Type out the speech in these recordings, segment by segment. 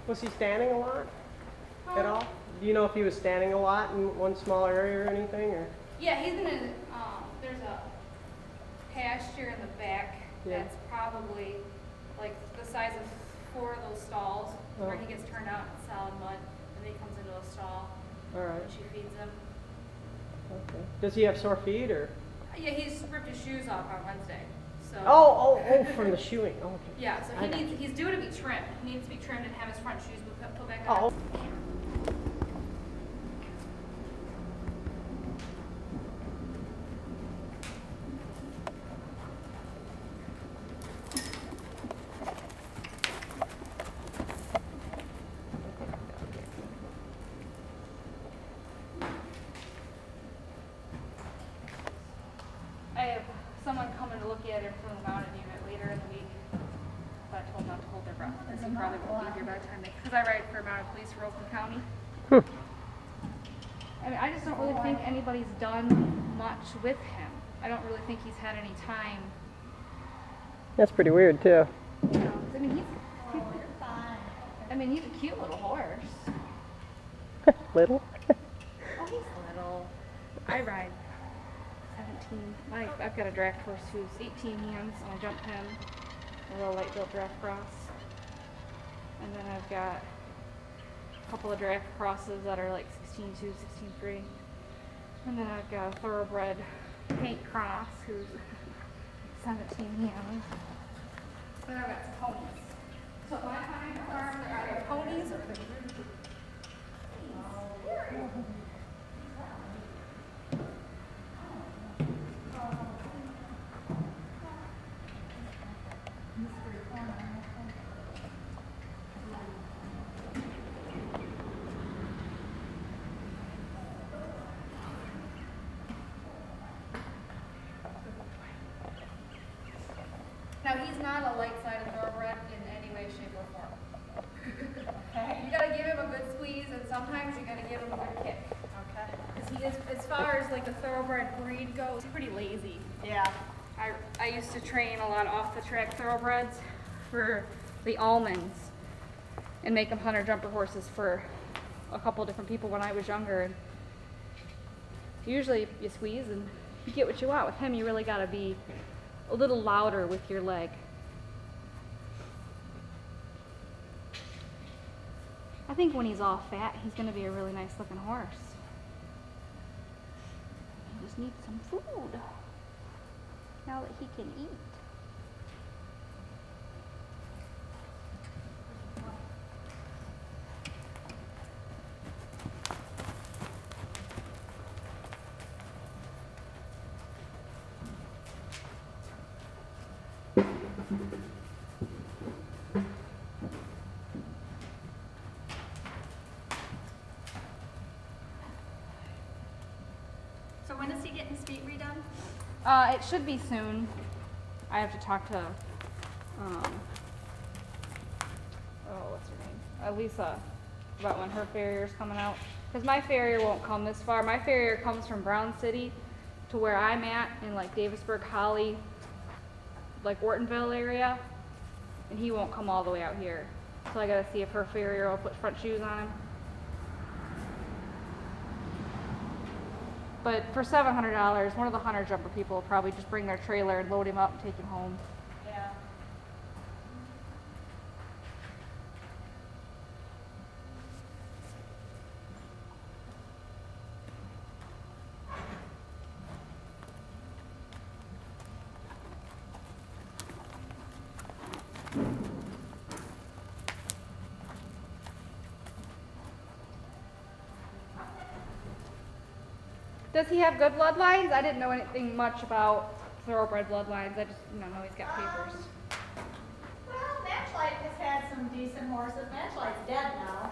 Was he standing a lot at all? Do you know if he was standing a lot in one small area or anything? Or Yeah, he's in a, there's a pasture in the back Yeah. that's probably like the size of 4 of those stalls where he gets turned out in solid mud, and then he comes into a stall all right. and she feeds him. Okay. Does he have sore feet or? Yeah, he's ripped his shoes off on Wednesday. So Oh, from the shoeing. Oh, okay. yeah, so I got you. he's due to be trimmed. He needs to be trimmed and have his front shoes put back on. Oh. I have someone coming to look at him from the mounted unit later in the week. But I told them not to hold their breath because he probably won't be here by the time they, because I ride for mounted police for Oakland County. I mean, I just don't really think anybody's done much with him. I don't really think he's had any time. That's pretty weird too. You know, 'cause I mean, he's a cute little horse. Little. Oh, he's little. I ride 17. I've got a draft horse who's 18 hands, and I jump him, a little light built draft cross. And then I've got a couple of draft crosses that are like 16-2, 16-3. And then I've got a thoroughbred paint cross who's 17 hands. Then I've got some ponies. So my kind farm, are either ponies or now he's not a light-sided thoroughbred in any way, shape, or form. Okay. You gotta give him a good squeeze, and sometimes you gotta give him a good kick. Okay. Because he is, as far as like the thoroughbred breed goes, he's pretty lazy. Yeah. I used to train a lot of off-the-track thoroughbreds for the almonds and make them hunter-jumper horses for a couple different people when I was younger. And usually you squeeze and you get what you want. With him, you really gotta be a little louder with your leg. I think when he's all fat, he's gonna be a really nice looking horse. He just needs some food now that he can eat. So when is he getting his feet redone? It should be soon. I have to talk to, what's her name? Lisa, about when her farrier's coming out. Because my farrier won't come this far. My farrier comes from Brown City to where I'm at in like Davisburg, Holly, like Ortonville area. And he won't come all the way out here. So I gotta see if her farrier will put front shoes on him. But for $700, one of the hunter jumper people will probably just bring their trailer and load him up and take him home. Yeah. Does he have good bloodlines? I didn't know anything much about thoroughbred bloodlines. I just know he's got papers. Well, Matchlight has had some decent horses. Matchlight's dead now.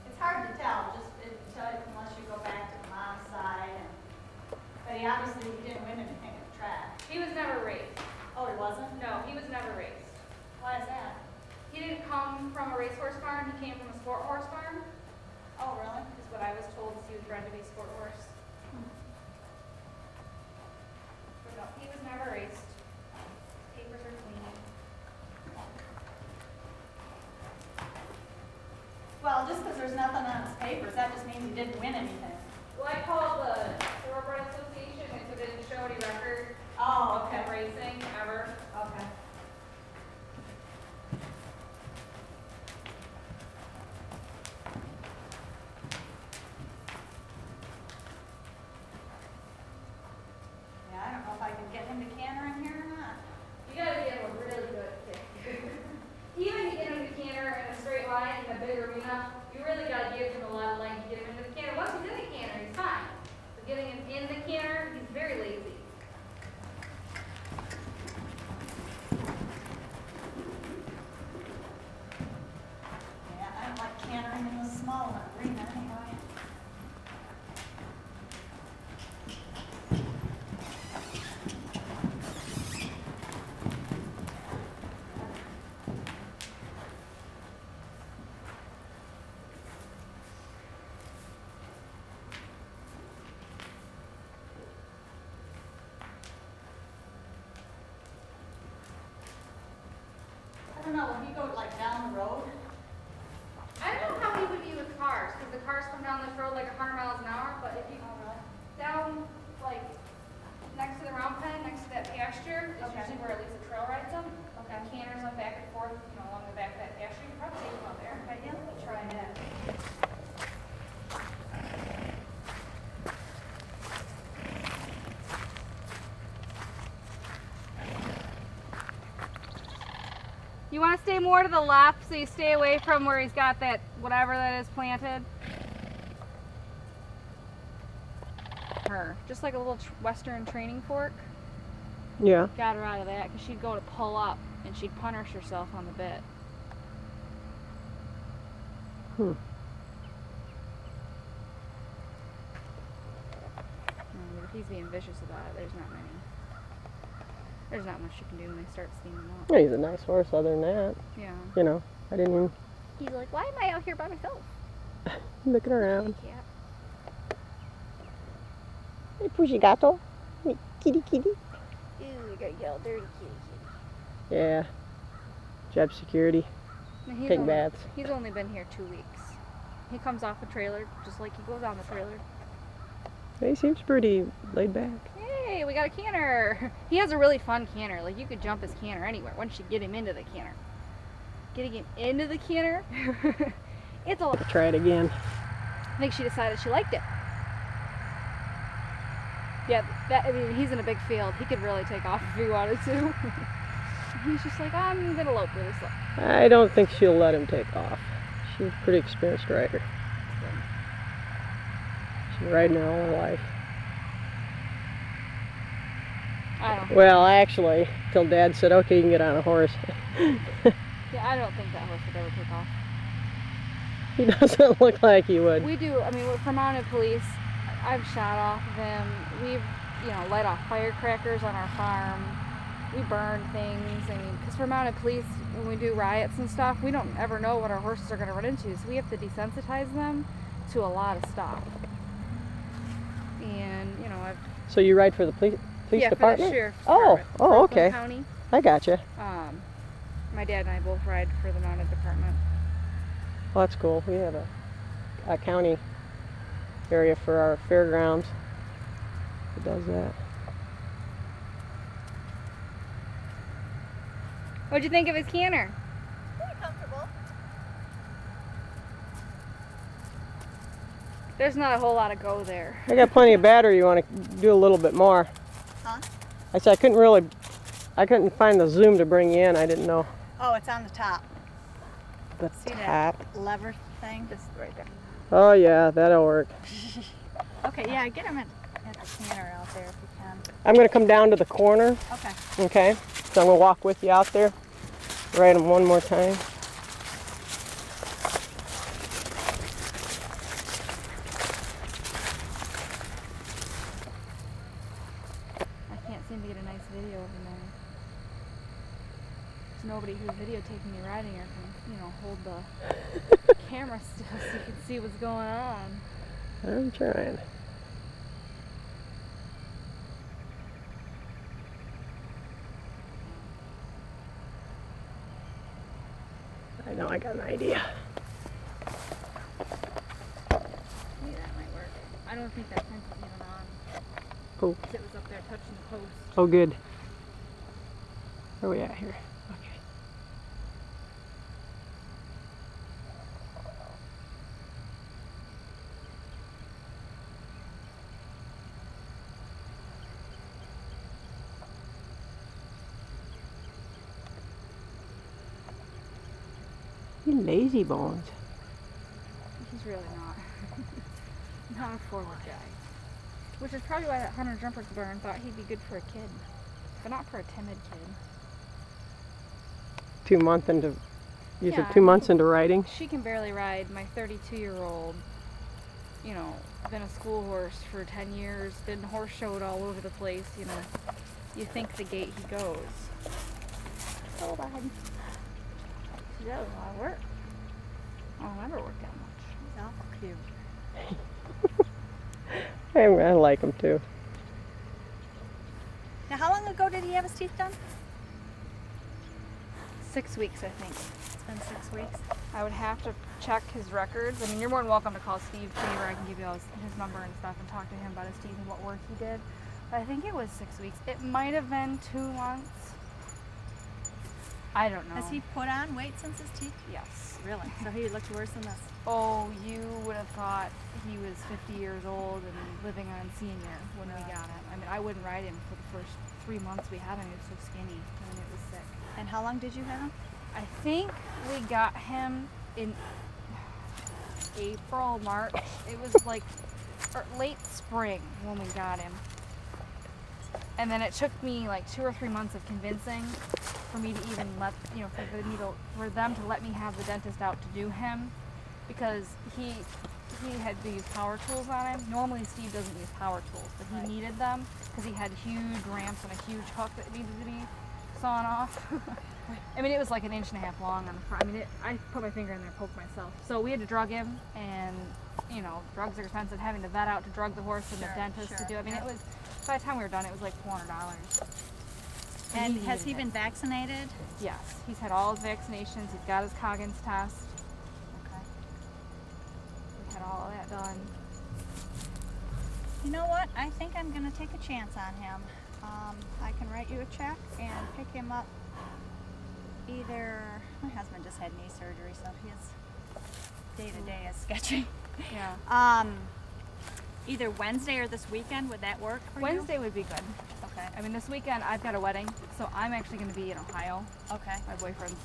It's hard to tell, unless you go back to the mom's side. But he obviously didn't win anything at the track. He was never raced. Oh, he wasn't? No, he was never raced. Why is that? He didn't come from a racehorse farm. He came from a sport horse farm. Oh, really? Is what I was told. He was bred to be a sport horse. But no, he was never raced. Papers are clean. Well, just because there's nothing on his papers, that just means he didn't win anything. Well, I called the Thoroughbred Association and so they didn't show any record Oh, of okay, him racing ever. okay. Yeah, I don't know if I can get him to canter in here or not. You gotta give him a really good kick. Even to get him to canter in a straight line in a big arena, you really gotta give him a lot of length to get him into the canter. Once he's in the canter, he's fine. But getting him in the canter, he's very lazy. Yeah, I don't like cantering in the small arena anyway. I don't know, when you go like down the road, I don't know how he would be with cars, because the cars come down this road like 100 miles an hour, but if you go down, like, next to the round pen, next to that pasture, is Okay. usually where at least a trail rides them. And canters them back and forth, you know, along the back of that pasture, you can probably take them out there. okay, yeah, let me try that. You want to stay more to the left so you stay away from where he's got that, whatever that is planted. Her. Just like a little western training fork. Yeah. Got her out of that because she'd go to pull up and she'd punish herself on the bit. Hmm. But if he's being vicious about it, there's not much you can do when they start steaming up. Yeah, he's a nice horse other than that. Yeah. You know, I didn't even He's like, why am I out here by myself? looking around. Cat. Hey, Pushy Gato. Hey, kitty kitty. Ew, you got yelled dirty kitty Yeah. Job security. kitty. Take baths. He's only been here 2 weeks. He comes off a trailer just like he goes on the trailer. He seems pretty laid back. Hey, we got a canter. He has a really fun canter. Like, you could jump his canter anywhere once you get him into the canter. Getting him into the canter, it's a lot. Try it again. I think she decided she liked it. Yeah, I mean, he's in a big field. He could really take off if he wanted to. He's just like, I'm gonna lope really slow. I don't think she'll let him take off. She's a pretty experienced rider. She's been riding her all her life. I don't. Well, actually, till Dad said, okay, you can get on a horse. Yeah, I don't think that horse would ever take off. He doesn't look like he would. We do. I mean, for mounted police, I've shot off of them. We've, light off firecrackers on our farm. We burn things. I mean, because for mounted police, when we do riots and stuff, we don't ever know what our horses are going to run into. So we have to desensitize them to a lot of stuff. And, I've... So you ride for the police yeah, department? for the sheriff's Oh, department. oh, Brooklyn okay. County. I gotcha. My dad and I both ride for the mounted department. Well, that's cool. We have a county area for our fairgrounds that does that. What'd you think of his canter? Pretty comfortable. There's not a whole lot of go there. I got plenty of battery. You want to do a little bit more? Huh? I said I couldn't find the zoom to bring you in. I didn't know Oh, it's on the top. the See tap. that lever thing? Just right there. Oh yeah, that'll work. Okay, yeah, get him at the canter out there if you can. I'm gonna come down to the corner. Okay. Okay. So I'm gonna walk with you out there. Ride them one more time. I can't seem to get a nice video of him there. There's nobody who's videotaping me riding or can, hold the camera still so you can see what's going on. I'm trying. I know I got an idea. I don't think that fence is even on. Oh. 'Cause it was up there touching the post. Oh, good. Where are we at here? Okay. You lazy bones. He's really not. Not a forward guy. Which is probably why that Hunter Jumper's Burn thought he'd be good for a kid. But not for a timid kid. 2 months into, you Yeah, said I 2 mean- months into riding? She can barely ride. My 32-year-old, you know, been a school horse for 10 years, been horse showed all over the place, you know. You think the gate he goes. Hold on. She does a lot of work. Oh, I never worked that much. He's awful cute. I like them too. Now, how long ago did he have his teeth done? 6 weeks, I think. It's been 6 weeks. I would have to check his records. I mean, you're more than welcome to call Steve too, where I can give you all his number and stuff and talk to him about his teeth and what work he did. But I think it was 6 weeks. It might have been 2 months. I don't know. Has he put on weight since his teeth? Yes. Really? So he looked worse than this. Oh, you would have thought he was 50 years old and living on senior when we got him. I mean, I wouldn't ride him for the first 3 months we had him. He was so skinny. I mean, it was sick. And how long did you have him? I think we got him in April, March. It was like late spring when we got him. And then it took me like 2 or 3 months of convincing for me to even let, you know, for them to let me have the dentist out to do him, because he had to use power tools on him. Normally Steve doesn't use power tools, but he needed them because he had huge ramps and a huge hook that needed to be sawn off. I mean, it was like 1.5 inches long on the front. I mean, I put my finger in there and poked myself. So we had to drug him, and you know, drugs are expensive. Having the vet out to drug the horse and the dentist to do. I mean, it was, by the time we were done, it was like $400. And has he been vaccinated? Yes, he's had all his vaccinations. He's got his Coggins test. Okay. We had all of that done. You know what? I think I'm going to take a chance on him. I can write you a check and pick him up either. My husband just had knee surgery, so his day-to-day is sketchy. Yeah. Either Wednesday or this weekend. Would that work for Wednesday would be good. you? Okay. I mean, this weekend I've got a wedding, so I'm actually going to be in Ohio. Okay. My boyfriend's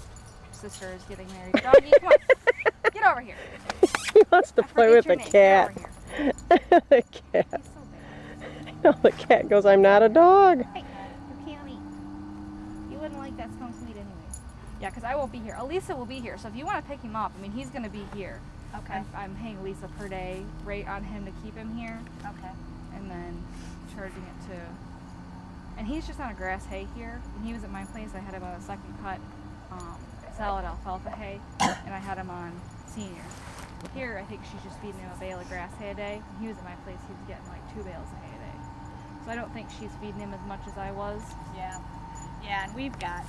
sister is getting married. Doggy, come on. Get over here. He wants to I play forget with your the name. cat. Get over here. The cat. He's so big. No, the cat goes, I'm not a dog. Hey, you can't eat. You wouldn't like that skunk weed anyways. Yeah, because I won't be here. Elisa will be here, so if you want to pick him up, I mean, he's going to be here. Okay. I'm paying Elisa per day rate on him to keep him here, Okay. and then charging it to. And he's just on a grass hay here. When he was at my place, I had him on a second cut salad alfalfa hay, and I had him on senior. Here, I think she's just feeding him a bale of grass hay a day. When he was at my place, he was getting like 2 bales of hay a day. So I don't think she's feeding him as much as I was. Yeah. Yeah, and we've got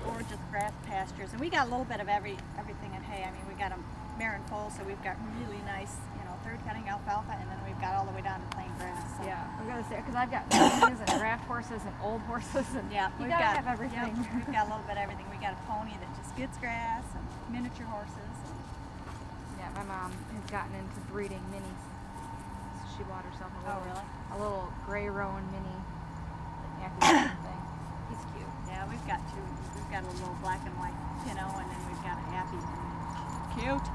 gorgeous grass pastures, and we got a little bit of everything in hay. I mean, we got them marron full, so we've got really nice, you know, third cutting alfalfa, and then we've got all the way down to plain grass. So. Yeah, I'm gonna say because I've got ponies and draft horses and old horses, and Yeah, you we've gotta got have everything. Yep, we've got a little bit of everything. We got a pony that just gets grass, and miniature horses. And Yeah, my mom has gotten into breeding minis. So she bought herself a little gray roan mini Yankee thing. He's cute. yeah, we've got two. We've got a little black and white Pinot, and then we've got a happy. Cute.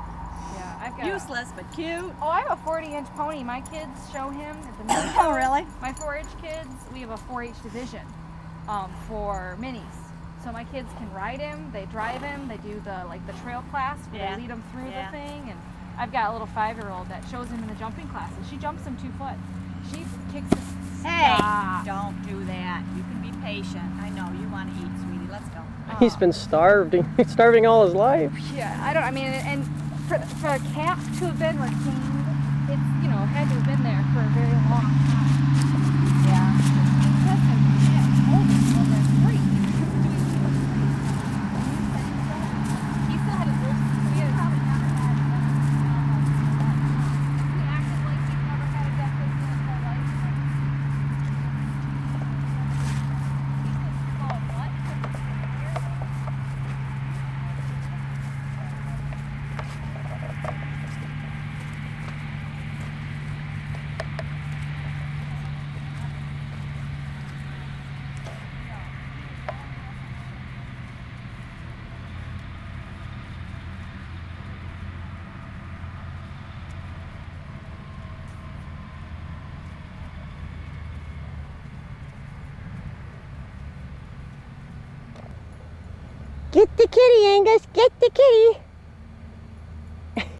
Yeah, I've got. Useless, but cute. Oh, I have a 40-inch pony. My kids show him at the mini Oh, show. really? My 4-H kids, we have a 4-H division for minis. So my kids can ride him, they drive him, they do the trail class where Yeah. they lead them through Yeah. the thing. And I've got a little 5-year-old that shows him in the jumping classes. She jumps him 2 foot. She kicks his. Hey, Stop. don't do that. You can be patient. I know you want to eat, sweetie. Let's go. He's been starved. He's starving all his life. Yeah, I mean, and for a cat to have been retained, it's, you know, had to have been there for a very long time. Yeah. He still had his wolf. He acted like he'd never had a death Get the kitty, Angus. Get the kitty.